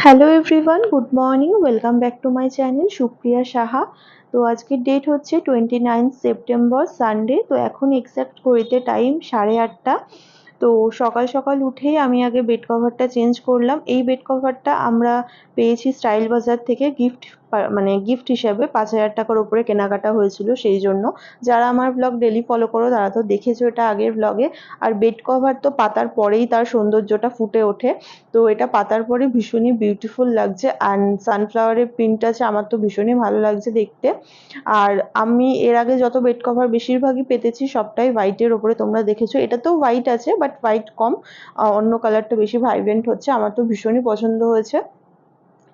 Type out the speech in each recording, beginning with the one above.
Hello everyone, good morning, welcome back to my channel Supriya Saha. তো আজকের date হচ্ছে 29 September, Sunday. তো এখন এক্স্যাক্ট ঘড়িতে টাইম 8:30। তো সকাল সকাল উঠেই আমি আগে বেড কভারটা চেঞ্জ করলাম। এই বেড কভারটা আমরা পেয়েছি স্টাইল বাজার থেকে গিফট, মানে গিফট হিসাবে 5,000 টাকার উপরে কেনাকাটা হয়েছিল। সেই জন্য যারা আমার ব্লগ ডেলি ফলো করো তারা তো দেখেছো এটা আগের ব্লগে। আর বেড কভার তো পাতার পরেই তার সৌন্দর্যটা ফুটে ওঠে। তো এটা পাতার পরে ভীষণই বিউটিফুল লাগছে, অ্যান্ড সানফ্লাওয়ারের প্রিন্ট আছে, আমার তো ভীষণই ভালো লাগছে দেখতে। আর আমি এর আগে যত বেড কভার বেশিরভাগই পেতেছি সবটাই হোয়াইটের ওপরে, তোমরা দেখেছো। এটাতেও হোয়াইট আছে বাট হোয়াইট কম, অন্য কালারটা বেশি ভাইব্রেন্ট হচ্ছে, আমার তো ভীষণই পছন্দ হয়েছে।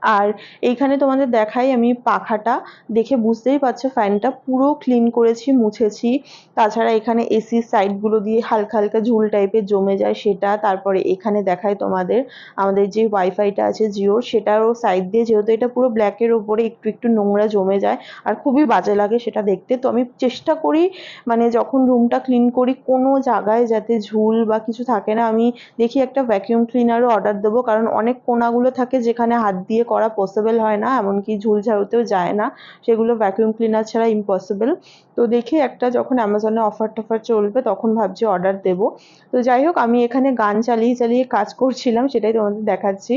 আর এইখানে তোমাদের দেখাই, আমি পাখাটা দেখে বুঝতেই পারছো ফ্যানটা পুরো ক্লিন করেছি, মুছেছি। তাছাড়া এখানে এসির সাইডগুলো দিয়ে হালকা হালকা ঝুল টাইপের জমে যায় সেটা। তারপরে এখানে দেখাই তোমাদের আমাদের যে ওয়াইফাইটা আছে জিওর, সেটারও সাইড দিয়ে, যেহেতু এটা পুরো ব্ল্যাকের ওপরে, একটু একটু নোংরা জমে যায় আর খুবই বাজে লাগে সেটা দেখতে। তো আমি চেষ্টা করি, মানে যখন রুমটা ক্লিন করি কোনো জায়গায় যাতে ঝুল বা কিছু থাকে না। আমি দেখি একটা ভ্যাকিউম ক্লিনারও অর্ডার দেবো, কারণ অনেক কোনাগুলো থাকে যেখানে হাত দিয়ে করা পসিবল হয় না, এমনকি ঝুল ঝাড়ুতেও যায় না, সেগুলো ভ্যাকিউম ক্লিনার ছাড়া ইম্পসিবল। তো দেখি একটা যখন অ্যামাজনে অফার টফার চলবে তখন ভাবছি অর্ডার দেবো। তো যাই হোক, আমি এখানে গান চালিয়ে চালিয়ে কাজ করছিলাম, সেটাই তোমাদের দেখাচ্ছি।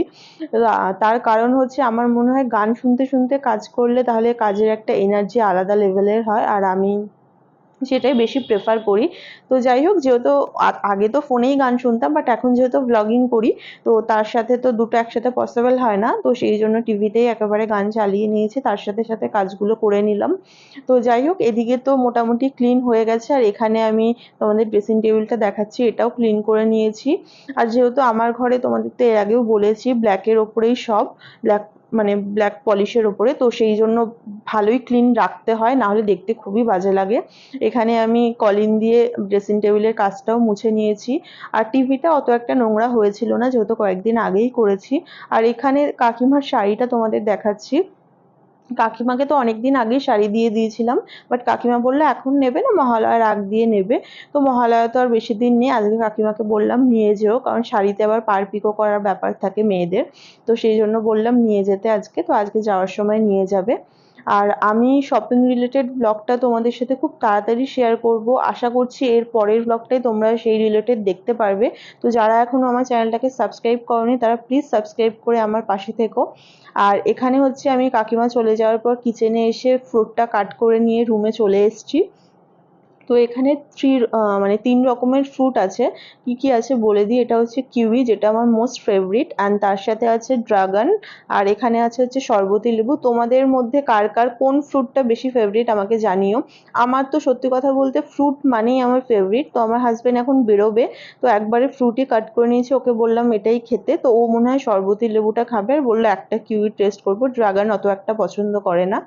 তার কারণ হচ্ছে আমার মনে হয় গান শুনতে শুনতে কাজ করলে তাহলে কাজের একটা এনার্জি আলাদা লেভেলের হয়, আর আমি সেটাই বেশি প্রেফার করি। তো যাই হোক, যেহেতু আগে তো ফোনেই গান শুনতাম, বাট এখন যেহেতু ব্লগিং করি তো তার সাথে তো দুটো একসাথে পসিবল হয় না, তো সেই জন্য টিভিতেই একেবারে গান চালিয়ে নিয়েছি, তার সাথে সাথে কাজগুলো করে নিলাম। তো যাই হোক, এদিকে তো মোটামুটি ক্লিন হয়ে গেছে। আর এখানে আমি তোমাদের ড্রেসিং টেবিলটা দেখাচ্ছি, এটাও ক্লিন করে নিয়েছি। আর যেহেতু আমার ঘরে তোমাদের তো এর আগেও বলেছি ব্ল্যাকের ওপরেই সব, ব্ল্যাক মানে ব্ল্যাক পলিশের ওপরে, তো সেই জন্য ভালোই ক্লিন রাখতে হয়, না হলে দেখতে খুবই বাজে লাগে। এখানে আমি কলিন দিয়ে ড্রেসিং টেবিলের কাজটাও মুছে নিয়েছি। আর টিভিটা অত একটা নোংরা হয়েছিল না, যেহেতু কয়েকদিন আগেই করেছি। আর এখানে কাকিমার শাড়িটা তোমাদের দেখাচ্ছি। কাকিমাকে তো অনেকদিন আগেই শাড়ি দিয়ে দিয়েছিলাম, বাট কাকিমা বললো এখন নেবে না, মহালয়ার আগ দিয়ে নেবে। তো মহালয়া তো আর বেশি দিন নেই, আজকে কাকিমাকে বললাম নিয়ে যেও, কারণ শাড়িতে আবার পার পিকো করার ব্যাপার থাকে মেয়েদের। তো সেই জন্য বললাম নিয়ে যেতে আজকে, তো আজকে যাওয়ার সময় নিয়ে যাবে। আর আমি শপিং রিলেটেড ব্লগটা তোমাদের সাথে খুব তাড়াতাড়ি শেয়ার করব, আশা করছি এর পরের ব্লগটাই তোমরা সেই রিলেটেড দেখতে পারবে। তো যারা এখনো আমার চ্যানেলটাকে সাবস্ক্রাইব করোনি তারা প্লিজ সাবস্ক্রাইব করে আমার পাশে থেকো। আর এখানে হচ্ছে আমি কাকিমা চলে যাওয়ার পর কিচেনে এসে ফ্রুটটা কাট করে নিয়ে রুমে চলে এসেছি। তো এখানে মানে 3 রকমের ফ্রুট আছে। কি কি আছে বলে দিই, এটা হচ্ছে কিউই, যেটা আমার মোস্ট ফেভারিট, অ্যান্ড তার সাথে আছে ড্রাগন, আর এখানে আছে হচ্ছে শরবতি লেবু। তোমাদের মধ্যে কার কার কোন ফ্রুটটা বেশি ফেভারিট আমাকে জানিও। আমার তো সত্যি কথা বলতে ফ্রুট মানেই আমার ফেভারিট। তো আমার হাজবেন্ড এখন বেরোবে, তো একবারে ফ্রুটই কাট করে নিয়েছি, ওকে বললাম এটাই খেতে, তো ও মনে হয় শরবতি লেবুটা খাবে, আর বললো একটা কিউই টেস্ট করবো, ড্রাগন অত একটা পছন্দ করে না।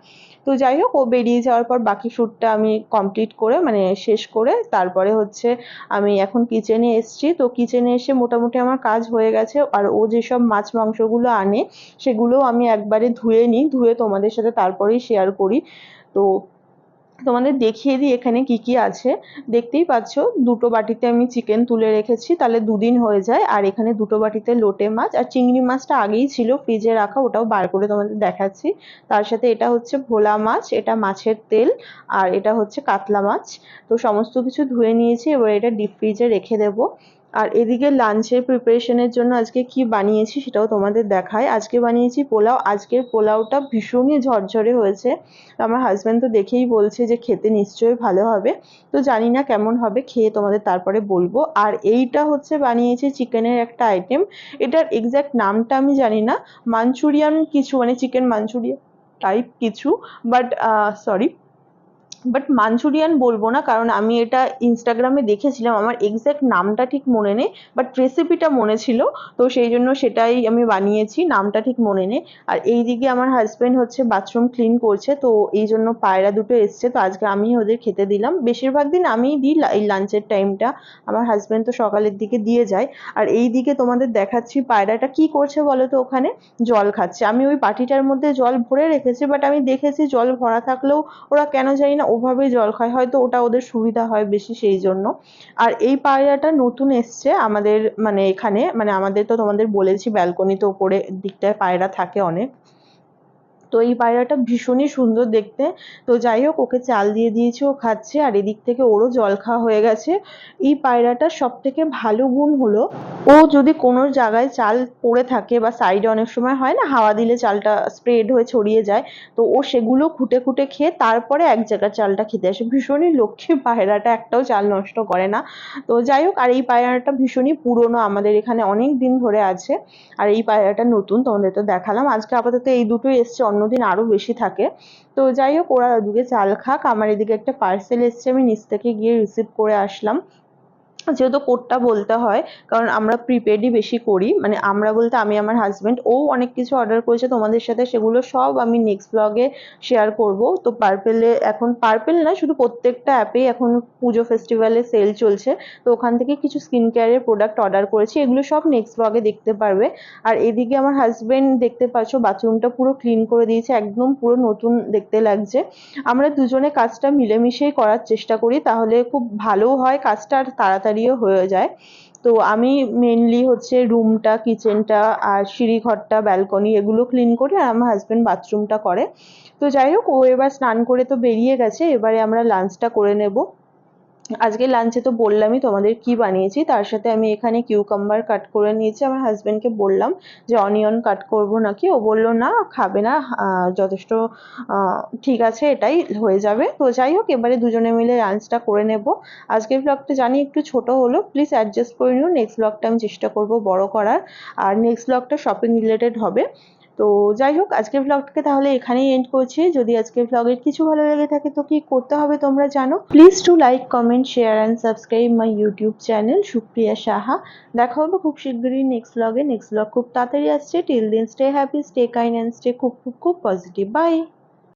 তো যাই হোক, ও বেরিয়ে যাওয়ার পর বাকি শ্যুটটা আমি কমপ্লিট করে, মানে শেষ করে, তারপরে হচ্ছে আমি এখন কিচেনে এসছি। তো কিচেনে এসে মোটামুটি আমার কাজ হয়ে গেছে। আর ও যেসব মাছ মাংসগুলো আনে সেগুলোও আমি একবারে ধুয়ে নিই, ধুয়ে তোমাদের সাথে তারপরেই শেয়ার করি। তো তোমাদের দেখিয়ে দিই এখানে কি কি আছে। দেখতেই পাচ্ছ দুটো বাটিতে আমি চিকেন তুলে রেখেছি, তাহলে 2 দিন হয়ে যায়। আর এখানে দুটো বাটিতে লোটে মাছ, আর চিংড়ি মাছটা আগেই ছিল ফ্রিজে রাখা, ওটাও বার করে তোমাদের দেখাচ্ছি। তার সাথে এটা হচ্ছে ভোলা মাছ, এটা মাছের তেল, আর এটা হচ্ছে কাতলা মাছ। তো সমস্ত কিছু ধুয়ে নিয়েছি, এবার এটা ডিপ ফ্রিজে রেখে দেবো। আর এদিকে লাঞ্চের প্রিপারেশনের জন্য আজকে কি বানিয়েছি সেটাও তোমাদের দেখায়। আজকে বানিয়েছি পোলাও। আজকের পোলাওটা ভীষণই ঝরঝরে হয়েছে, আমার হাজব্যান্ড তো দেখেই বলছে যে খেতে নিশ্চয়ই ভালো হবে। তো জানি না কেমন হবে, খেয়ে তোমাদের তারপরে বলবো। আর এইটা হচ্ছে বানিয়েছি চিকেনের একটা আইটেম, এটার এক্স্যাক্ট নামটা আমি জানি না, মাঞ্চুরিয়ান কিছু, মানে চিকেন মাঞ্চুরিয়ান টাইপ কিছু, বাট সরি, বাট মাঞ্চুরিয়ান বলবো না, কারণ আমি এটা ইনস্টাগ্রামে দেখেছিলাম, আমার এক্স্যাক্ট নামটা ঠিক মনে নেই, বাট রেসিপিটা মনে ছিল। তো সেই জন্য সেটাই আমি বানিয়েছি, নামটা ঠিক মনে নেই। আর এইদিকে আমার হাজবেন্ড হচ্ছে বাথরুম ক্লিন করছে, তো এই জন্য পায়রা দুটো এসছে, তো আজকে আমি ওদের খেতে দিলাম। বেশিরভাগ দিন আমিই দিই এই লাঞ্চের টাইমটা, আমার হাজবেন্ড তো সকালের দিকে দিয়ে যায়। আর এই দিকে তোমাদের দেখাচ্ছি পায়রাটা কি করছে বলো তো, ওখানে জল খাচ্ছে। আমি ওই বাটিটার মধ্যে জল ভরে রেখেছি, বাট আমি দেখেছি জল ভরা থাকলেও ওরা কেন জানি না ওভাবে জল খায়, হয়তো ওটা ওদের সুবিধা হয় বেশি সেই জন্য। আর এই পায়রাটা নতুন এসছে আমাদের মানে এখানে, মানে আমাদের তো তোমাদের বলেছি ব্যালকনিতে ওপরে দিকটায় পায়রা থাকে অনেক। তো এই পায়রাটা ভীষণই সুন্দর দেখতে। তো যাই হোক, ওকে চাল দিয়ে দিয়েছি, ও খাচ্ছে, আর এদিক থেকে ওরও জল খাওয়া হয়ে গেছে। এই পায়রাটার সব থেকে ভালো গুণ হলো, ও যদি কোনো জায়গায় চাল পড়ে থাকে বা সাইডে অনেক সময় হয় না হাওয়া দিলে চালটা স্প্রেড হয়ে ছড়িয়ে যায়, তো ও সেগুলো খুঁটে খুঁটে খেয়ে তারপরে এক জায়গার চালটা খেতে আসে। ভীষণই লক্ষ্মী পায়রাটা, একটাও চাল নষ্ট করে না। তো যাই হোক, আর এই পায়রাটা ভীষণই পুরনো, আমাদের এখানে অনেক দিন ধরে আছে। আর এই পায়রাটা নতুন, তোমাদের তো দেখালাম। আজকে আপাতত এই দুটোই এসছে, অন্যদিন আরো বেশি থাকে। তো যাই হোক, ওরা ওদিকে চাল খাক, আমার এদিকে একটা পার্সেল এসছে, আমি নিচ থেকে গিয়ে রিসিভ করে আসলাম। যেহেতু কোডটা বলতে হয়, কারণ আমরা প্রিপেডই বেশি করি, মানে আমরা বলতে আমি, আমার হাজবেন্ড, ও অনেক কিছু অর্ডার করেছে তোমাদের সাথে, সেগুলো সব আমি নেক্সট ব্লগে শেয়ার করব। তো পার্পেলে এখন, পার্পেল না শুধু, প্রত্যেকটা অ্যাপেই এখন পুজো ফেস্টিভ্যালে সেল চলছে। তো ওখান থেকে কিছু স্কিন কেয়ারের প্রোডাক্ট অর্ডার করেছি, এগুলো সব নেক্সট ব্লগে দেখতে পারবে। আর এদিকে আমার হাজবেন্ড দেখতে পাচ্ছ বাথরুমটা পুরো ক্লিন করে দিয়েছে, একদম পুরো নতুন দেখতে লাগছে। আমরা দুজনে কাজটা মিলেমিশেই করার চেষ্টা করি, তাহলে খুব ভালো হয় কাজটা, আর তাড়াতাড়িও হয়ে যায়। তো আমি মেনলি হচ্ছে রুমটা, কিচেনটা আর সিঁড়িঘরটা, ব্যালকনি এগুলো ক্লিন করি, আর আমার হাজবেন্ড বাথরুমটা করে। তো যাই হোক, ও এবার স্নান করে তো বেরিয়ে গেছে, এবারে আমরা লাঞ্চটা করে নেব। আজকে লাঞ্চে তো বললামই তোমাদের কি বানিয়েছি, তার সাথে আমি এখানে কিউকাম্বার কাট করে নিয়েছি। আমার হাজবেন্ডকে বললাম যে অনিয়ন কাট করব নাকি, ও বললো না খাবে না, যথেষ্ট ঠিক আছে, এটাই হয়ে যাবে। তো যাই হোক, এবারে দুজনে মিলে লাঞ্চটা করে নেব। আজকের ব্লগটা জানি একটু ছোট হলো, প্লিজ অ্যাডজাস্ট করে নিও, নেক্সট ব্লগটা আমি চেষ্টা করব বড় করার। আর নেক্সট ব্লগটা শপিং রিলেটেড হবে। তো যাই হোক, আজকের ব্লগটাকে তাহলে এখানেই এন্ড করছি। যদি আজকের ব্লগের কিছু ভালো লেগে থাকে তো কি করতে হবে তোমরা জানো, please to like, comment, share and subscribe my YouTube channel Supriya Saha. দেখা হবে খুব শীঘ্রই নেক্সট ব্লগে। নেক্সট ব্লগ খুব তাড়াতাড়ি আসছে। Till then stay happy, stay kind and stay খুব খুব খুব পজিটিভ। বাই।